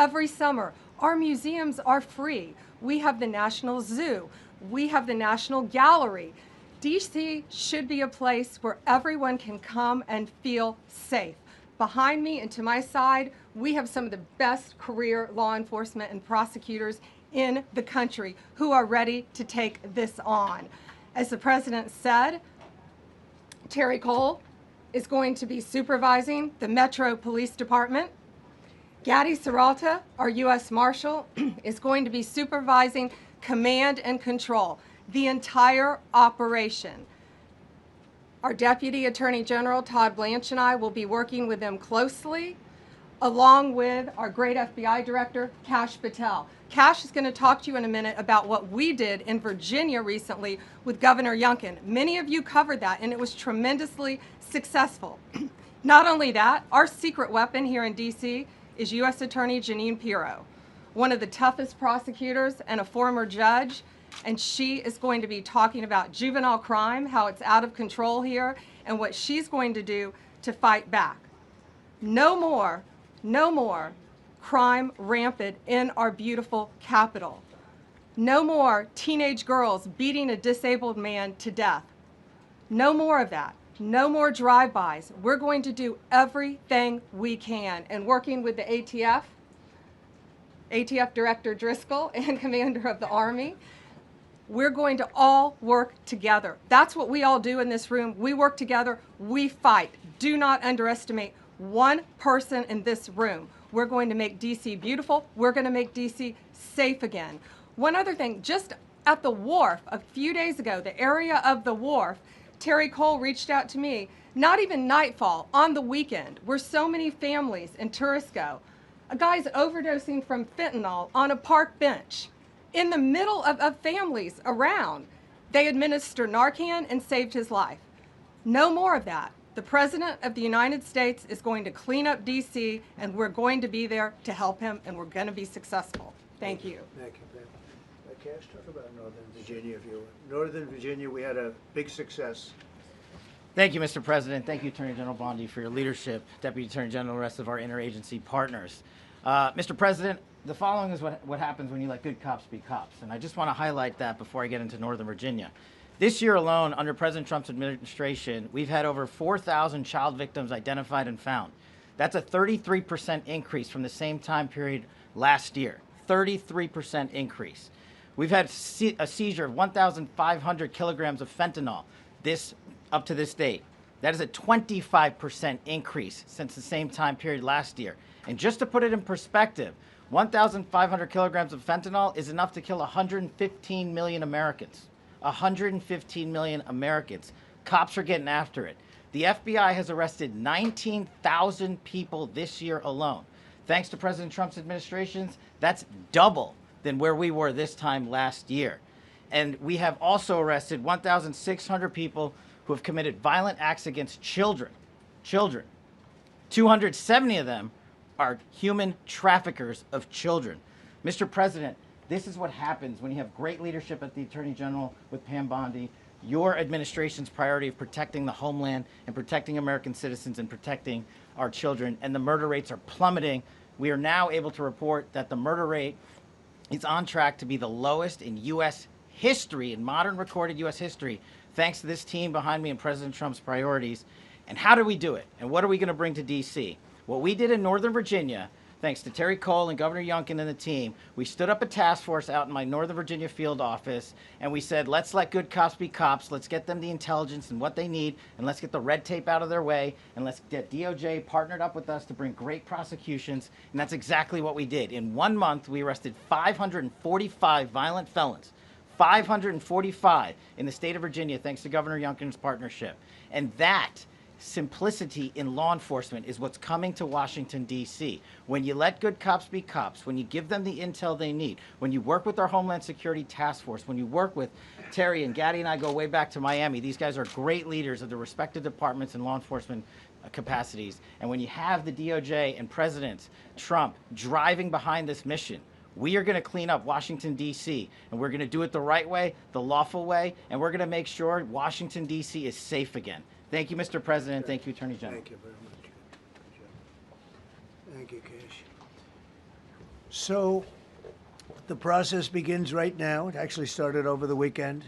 every summer. Our museums are free. We have the National Zoo. We have the National Gallery. DC should be a place where everyone can come and feel safe. Behind me and to my side, we have some of the best career law enforcement and prosecutors in the country who are ready to take this on. As the president said, Terry Cole is going to be supervising the Metro Police Department. Gadi Serralta, our U.S. Marshal, is going to be supervising command and control, the entire operation. Our Deputy Attorney General, Todd Blanche, and I will be working with them closely, along with our great FBI Director, Kash Patel. Kash is going to talk to you in a minute about what we did in Virginia recently with Governor Youngkin. Many of you covered that, and it was tremendously successful. Not only that, our secret weapon here in D.C. is U.S. Attorney Jeanine Pirro, one of the toughest prosecutors and a former judge, and she is going to be talking about juvenile crime, how it's out of control here, and what she's going to do to fight back. No more crime rampant in our beautiful capital. No more teenage girls beating a disabled man to death. No more of that. No more drive-bys. We're going to do everything we can. And working with the ATF Director Driscoll and Commander of the Army, we're going to all work together. That's what we all do in this room. We work together, we fight. Do not underestimate one person in this room. We're going to make DC beautiful. We're going to make DC safe again. One other thing, just at the wharf a few days ago, the area of the wharf, Terry Cole reached out to me, not even nightfall, on the weekend, where so many families and tourists go. A guy's overdosing from fentanyl on a park bench. In the middle of families around, they administer Narcan and saved his life. No more of that. The President of the United States is going to clean up DC, and we're going to be there to help him, and we're going to be successful. Thank you. Thank you, Ben. Cash, talk about Northern Virginia. Northern Virginia, we had a big success. Thank you, Mr. President. Thank you, Attorney General Bondi, for your leadership, Deputy Attorney General, and the rest of our interagency partners. Mr. President, the following is what happens when you let good cops be cops, and I just want to highlight that before I get into Northern Virginia. This year alone, under President Trump's administration, we've had over 4,000 child victims identified and found. That's a 33% increase from the same time period last year. 33% increase. We've had a seizure of 1,500 kilograms of fentanyl up to this date. That is a 25% increase since the same time period last year. And just to put it in perspective, 1,500 kilograms of fentanyl is enough to kill 115 million Americans. 115 million Americans. Cops are getting after it. The FBI has arrested 19,000 people this year alone. Thanks to President Trump's administrations, that's double than where we were this time last year. And we have also arrested 1,600 people who have committed violent acts against children. 270 of them are human traffickers of children. Mr. President, this is what happens when you have great leadership at the Attorney General with Pam Bondi, your administration's priority of protecting the homeland and protecting American citizens and protecting our children, and the murder rates are plummeting. We are now able to report that the murder rate is on track to be the lowest in U.S. history, in modern recorded U.S. history, thanks to this team behind me and President Trump's priorities. And how do we do it? And what are we going to bring to D.C.? What we did in Northern Virginia, thanks to Terry Cole and Governor Youngkin and the team, we stood up a task force out in my Northern Virginia field office, and we said, let's let good cops be cops, let's get them the intelligence and what they need, and let's get the red tape out of their way, and let's get DOJ partnered up with us to bring great prosecutions, and that's exactly what we did. In 1 month, we arrested 545 violent felons. 545 in the state of Virginia, thanks to Governor Youngkin's partnership. And that simplicity in law enforcement is what's coming to Washington, D.C. When you let good cops be cops, when you give them the intel they need, when you work with our Homeland Security Task Force, when you work with Terry and Gadi and I go way back to Miami, these guys are great leaders of the respective departments and law enforcement capacities. And when you have the DOJ and President Trump driving behind this mission, we are going to clean up Washington, D.C., and we're going to do it the right way, the lawful way, and we're going to make sure Washington, D.C. is safe again. Thank you, Mr. President. Thank you, Attorney General. Thank you very much. Good job. Thank you, Cash. So the process begins right now. It actually started over the weekend.